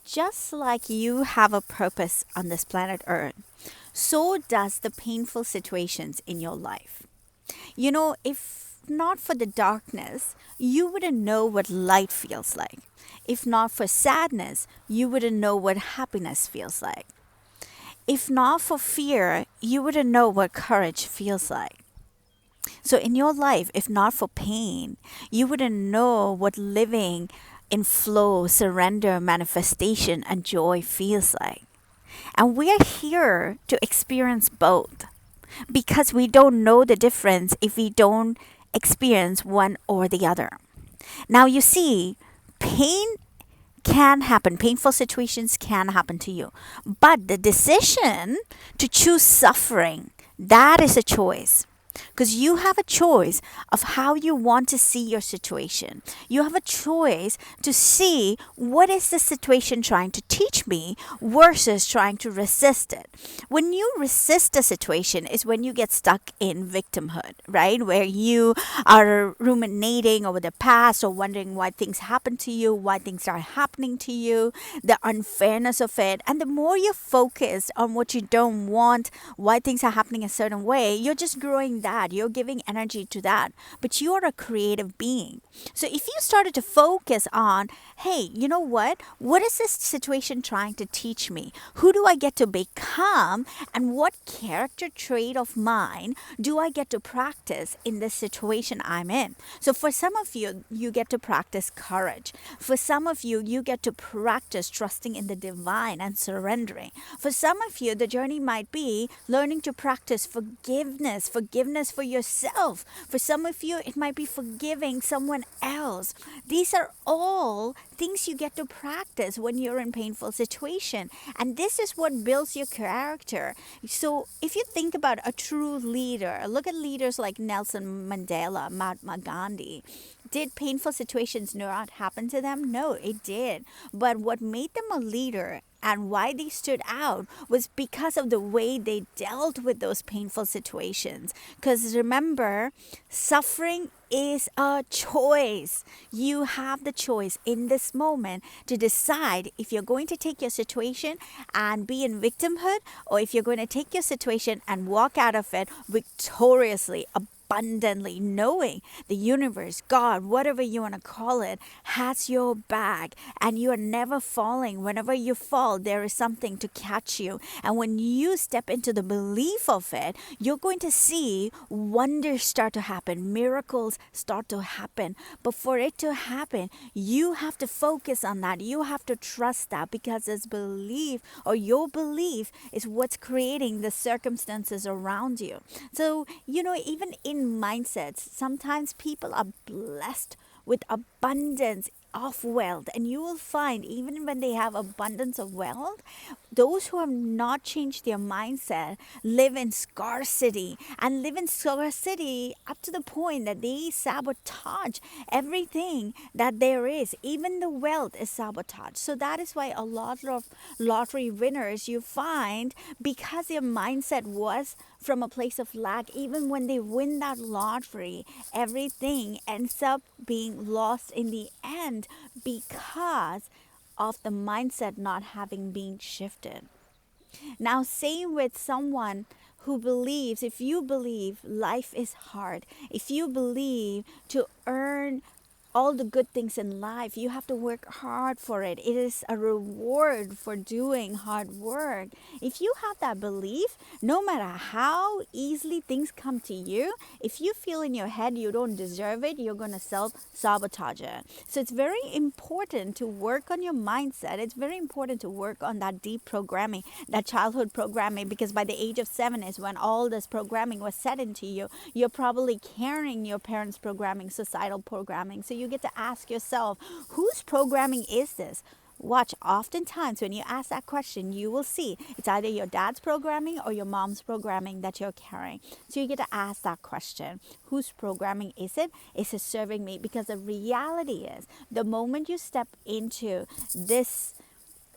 just like you have a purpose on this planet Earth, so does the painful situations in your life. If not for the darkness, you wouldn't know what light feels like. If not for sadness, you wouldn't know what happiness feels like. If not for fear, you wouldn't know what courage feels like. So, in your life, if not for pain, you wouldn't know what living in flow, surrender, manifestation, and joy feels like. And we are here to experience both because we don't know the difference if we don't experience one or the other. Now, you see, pain can happen, painful situations can happen to you, but the decision to choose suffering, that is a choice. Because you have a choice of how you want to see your situation. You have a choice to see what is the situation trying to teach me versus trying to resist it. When you resist a situation is when you get stuck in victimhood, right? Where you are ruminating over the past or wondering why things happen to you, why things are happening to you, the unfairness of it. And the more you focus on what you don't want, why things are happening a certain way, you're just growing that. You're giving energy to that. But you are a creative being. So if you started to focus on, hey, you know what? What is this situation trying to teach me? Who do I get to become? And what character trait of mine do I get to practice in this situation I'm in? So for some of you, you get to practice courage. For some of you, you get to practice trusting in the divine and surrendering. For some of you, the journey might be learning to practice forgiveness for yourself. For some of you, it might be forgiving someone else. These are all things you get to practice when you're in painful situation, and this is what builds your character. So if you think about a true leader, look at leaders like Nelson Mandela, Mahatma Gandhi. Did painful situations not happen to them? No, it did. But what made them a leader and why they stood out was because of the way they dealt with those painful situations. Because remember, suffering is a choice. You have the choice in this moment to decide if you're going to take your situation and be in victimhood, or if you're going to take your situation and walk out of it victoriously, abundantly, knowing the universe, God, whatever you want to call it, has your back, and you are never falling. Whenever you fall, there is something to catch you. And when you step into the belief of it, you're going to see wonders start to happen, miracles start to happen. But for it to happen, you have to focus on that. You have to trust that, because this belief, or your belief, is what's creating the circumstances around you. So, even in mindsets, sometimes people are blessed with abundance of wealth, and you will find even when they have abundance of wealth, those who have not changed their mindset live in scarcity, and live in scarcity up to the point that they sabotage everything that there is. Even the wealth is sabotaged. So that is why a lot of lottery winners, you find, because their mindset was from a place of lack, even when they win that lottery, everything ends up being lost in the end because of the mindset not having been shifted. Now, same with someone who believes, if you believe life is hard, if you believe to earn all the good things in life, you have to work hard for it. It is a reward for doing hard work. If you have that belief, no matter how easily things come to you, if you feel in your head you don't deserve it, you're going to self-sabotage it. So it's very important to work on your mindset. It's very important to work on that deep programming, that childhood programming, because by the age of 7 is when all this programming was set into you. You're probably carrying your parents' programming, societal programming. So you get to ask yourself, whose programming is this? Watch, oftentimes when you ask that question, you will see it's either your dad's programming or your mom's programming that you're carrying. So you get to ask that question, whose programming is it? Is it serving me? Because the reality is, the moment you step into this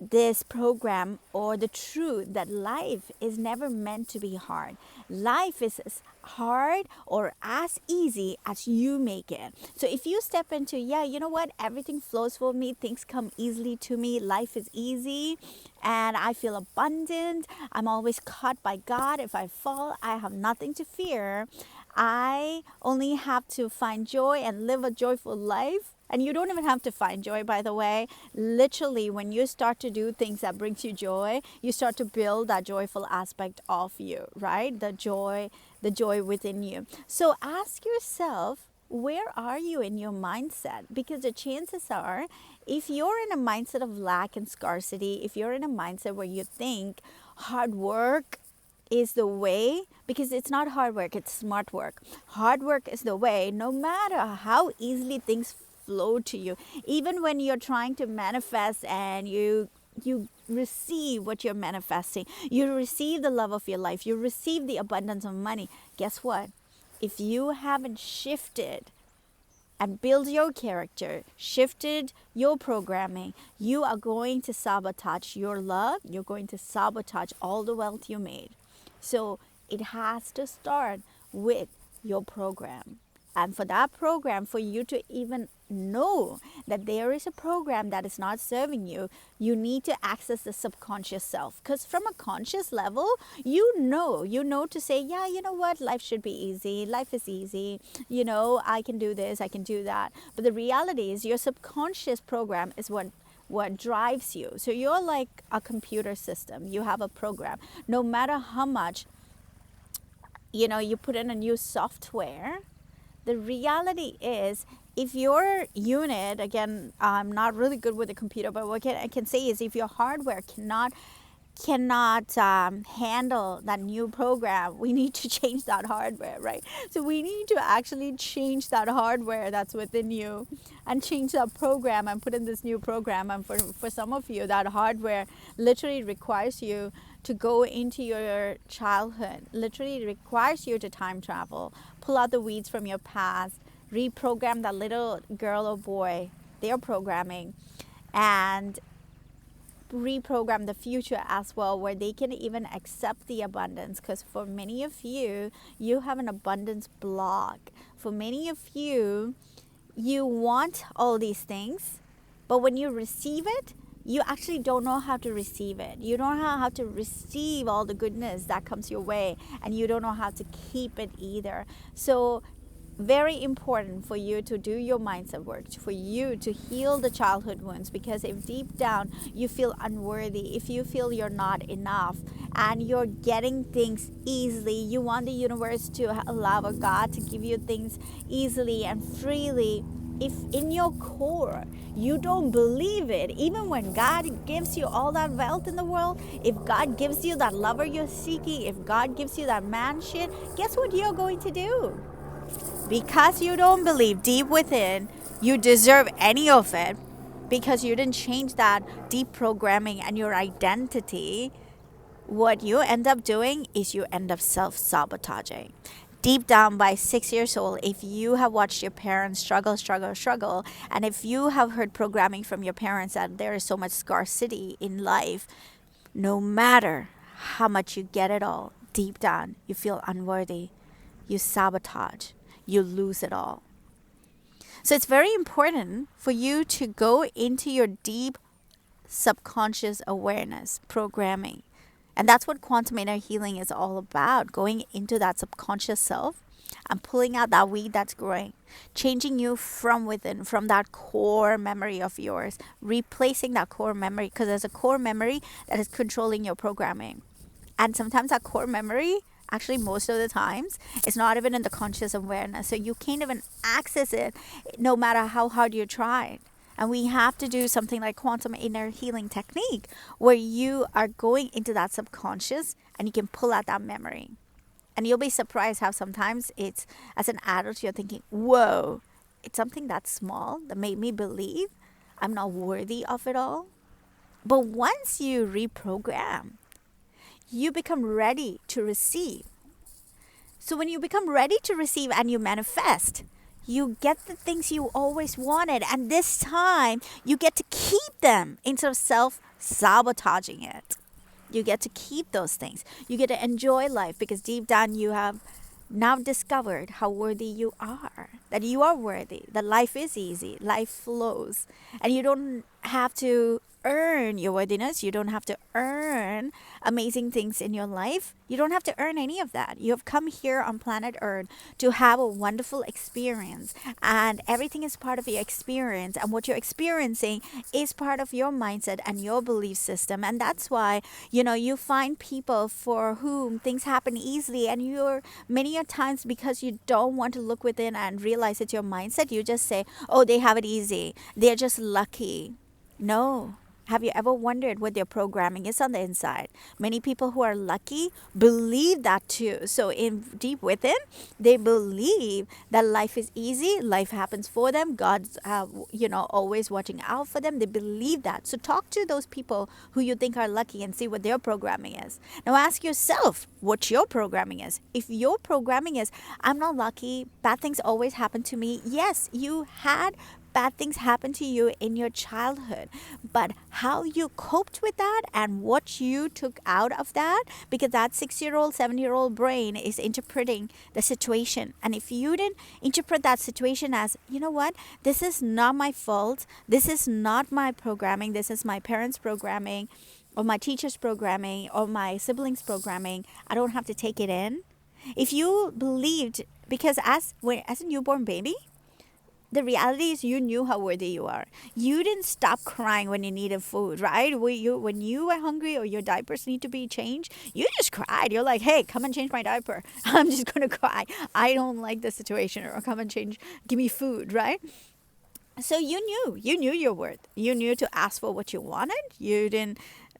this program or the truth that life is never meant to be hard. Life is as hard or as easy as you make it. So if you step into, yeah, you know what, everything flows for me, things come easily to me, life is easy, and I feel abundant, I'm always caught by God. If I fall, I have nothing to fear. I only have to find joy and live a joyful life. And you don't even have to find joy, by the way. Literally, when you start to do things that brings you joy, you start to build that joyful aspect of you, right? The joy within you. So ask yourself, where are you in your mindset? Because the chances are, if you're in a mindset of lack and scarcity, if you're in a mindset where you think hard work is the way, because it's not hard work, it's smart work. Hard work is the way, no matter how easily things flow to you. Even when you're trying to manifest and you receive what you're manifesting, you receive the love of your life, you receive the abundance of money. Guess what? If you haven't shifted and build your character, shifted your programming, you are going to sabotage your love. You're going to sabotage all the wealth you made. So it has to start with your program. And for that program, for you to even know that there is a program that is not serving you, you need to access the subconscious self. Because from a conscious level, you know to say, yeah, you know what, life should be easy. Life is easy. You know, I can do this, I can do that. But the reality is your subconscious program is what drives you. So you're like a computer system. You have a program. No matter how much, you put in a new software, the reality is, if your unit, again, I'm not really good with the computer, but what I can say is, if your hardware cannot handle that new program, we need to change that hardware, right? So we need to actually change that hardware that's within you and change that program and put in this new program. And for some of you, that hardware literally requires you to go into your childhood, literally requires you to time travel, pull out the weeds from your past, reprogram that little girl or boy, their programming, and reprogram the future as well, where they can even accept the abundance. Because for many of you, you have an abundance block. For many of you, you want all these things, but when you receive it, you actually don't know how to receive it. You don't know how to receive all the goodness that comes your way, and you don't know how to keep it either. So very important for you to do your mindset work, for you to heal the childhood wounds. Because if deep down you feel unworthy, if you feel you're not enough and you're getting things easily, you want the universe to allow God to give you things easily and freely. If in your core you don't believe it, even when God gives you all that wealth in the world, if God gives you that lover you're seeking, if God gives you that man shit, guess what you're going to do? Because you don't believe deep within you deserve any of it, because you didn't change that deep programming and your identity, what you end up doing is you end up self-sabotaging. Deep down, by 6 years old, if you have watched your parents struggle, and if you have heard programming from your parents that there is so much scarcity in life, no matter how much you get it all, deep down, you feel unworthy, you sabotage, you lose it all. So it's very important for you to go into your deep subconscious awareness programming. And that's what quantum inner healing is all about, going into that subconscious self and pulling out that weed that's growing, changing you from within, from that core memory of yours, replacing that core memory, because there's a core memory that is controlling your programming. And sometimes that core memory, actually most of the times, it's not even in the conscious awareness. So you can't even access it no matter how hard you try. And we have to do something like quantum inner healing technique, where you are going into that subconscious and you can pull out that memory. And you'll be surprised how sometimes it's, as an adult, you're thinking, whoa, it's something that small that made me believe I'm not worthy of it all. But once you reprogram, you become ready to receive. So when you become ready to receive and you manifest, you get the things you always wanted. And this time, you get to keep them instead of sabotaging it. You get to keep those things. You get to enjoy life because deep down you have now discovered how worthy you are. That you are worthy. That life is easy. Life flows. And you don't have to earn your worthiness. You don't have to earn amazing things in your life. You don't have to earn any of that. You have come here on planet Earth to have a wonderful experience. And everything is part of your experience. And what you're experiencing is part of your mindset and your belief system. And that's why, you find people for whom things happen easily. And you're many a times, because you don't want to look within and realize it's your mindset, you just say, oh, they have it easy. They're just lucky. No. Have you ever wondered what their programming is on the inside? Many people who are lucky believe that too. So in deep within, they believe that life is easy, life happens for them, God's always watching out for them. They believe that. So talk to those people who you think are lucky and see what their programming is. Now ask yourself what your programming is. If your programming is, I'm not lucky, bad things always happen to me. Yes, you had bad things happen to you in your childhood, but how you coped with that and what you took out of that, because that 6-year-old 7-year-old brain is interpreting the situation. And if you didn't interpret that situation as, you know what, this is not my fault, this is not my programming, this is my parents programming or my teacher's programming or my siblings programming, I don't have to take it in. If you believed, because as a newborn baby, the reality is you knew how worthy you are. You didn't stop crying when you needed food, right? When you were hungry or your diapers need to be changed, you just cried. You're like, hey, come and change my diaper. I'm just going to cry. I don't like the situation. Or come and give me food, right? So you knew your worth. You knew to ask for what you wanted. You didn't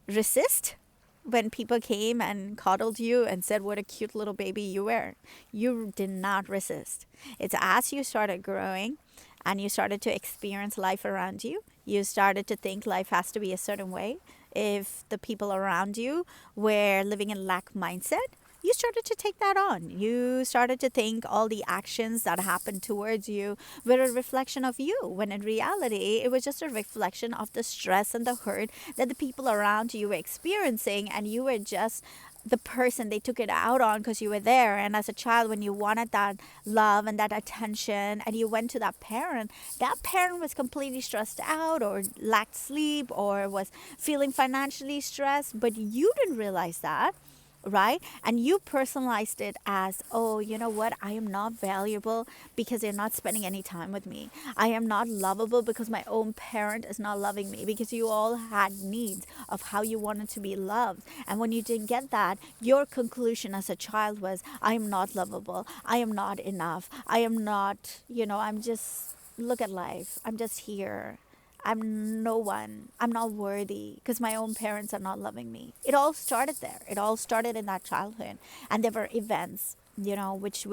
resist when people came and coddled you and said what a cute little baby you were. You did not resist. It's as you started growing and you started to experience life around you, you started to think life has to be a certain way. If the people around you were living in lack mindset, you started to take that on. You started to think all the actions that happened towards you were a reflection of you, when in reality, it was just a reflection of the stress and the hurt that the people around you were experiencing, and you were just the person they took it out on because you were there. And as a child, when you wanted that love and that attention and you went to that parent was completely stressed out or lacked sleep or was feeling financially stressed, but you didn't realize that, right? And you personalized it as, oh, you know what, I am not valuable because they're not spending any time with me. I am not lovable because my own parent is not loving me, because you all had needs of how you wanted to be loved. And when you didn't get that, your conclusion as a child was, I am not lovable, I am not enough, I am not, I'm just, look at life, I'm just here, I'm no one. I'm not worthy because my own parents are not loving me. It all started there. It all started in that childhood. And there were events, which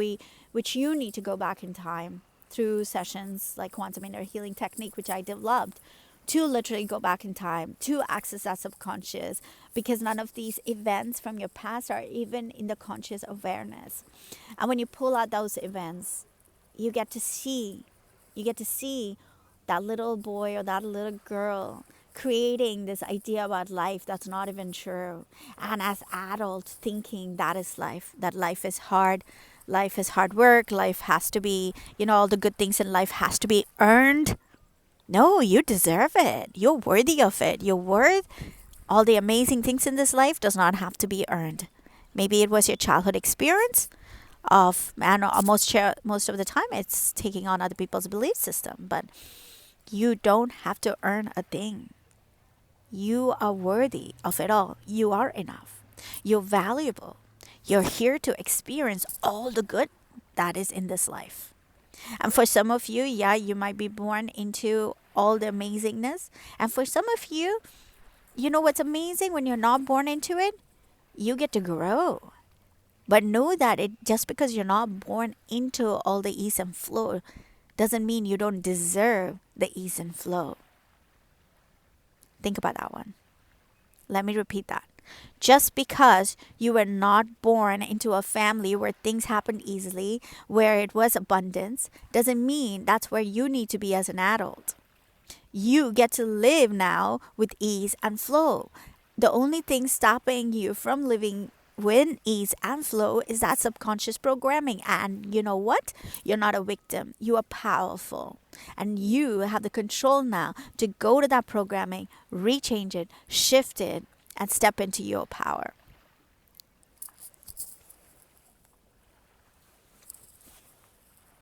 you need to go back in time through sessions like quantum inner healing technique, which I developed, to literally go back in time, to access that subconscious, because none of these events from your past are even in the conscious awareness. And when you pull out those events, you get to see that little boy or that little girl creating this idea about life that's not even true. And as adults thinking that is life, that life is hard work, life has to be, all the good things in life has to be earned. No, you deserve it. You're worthy of it. Your worth, all the amazing things in this life does not have to be earned. Maybe it was your childhood experience and most of the time it's taking on other people's belief system, but you don't have to earn a thing. You are worthy of it all. You are enough. You're valuable. You're here to experience all the good that is in this life. And for some of you, you might be born into all the amazingness. And for some of you, you know what's amazing when you're not born into it? You get to grow. But know that just because you're not born into all the ease and flow doesn't mean you don't deserve the ease and flow. Think about that one. Let me repeat that. Just because you were not born into a family where things happened easily, where it was abundance, doesn't mean that's where you need to be as an adult. You get to live now with ease and flow. The only thing stopping you from living with ease and flow is that subconscious programming. And you know what? You're not a victim. You are powerful. And you have the control now to go to that programming, rechange it, shift it, and step into your power.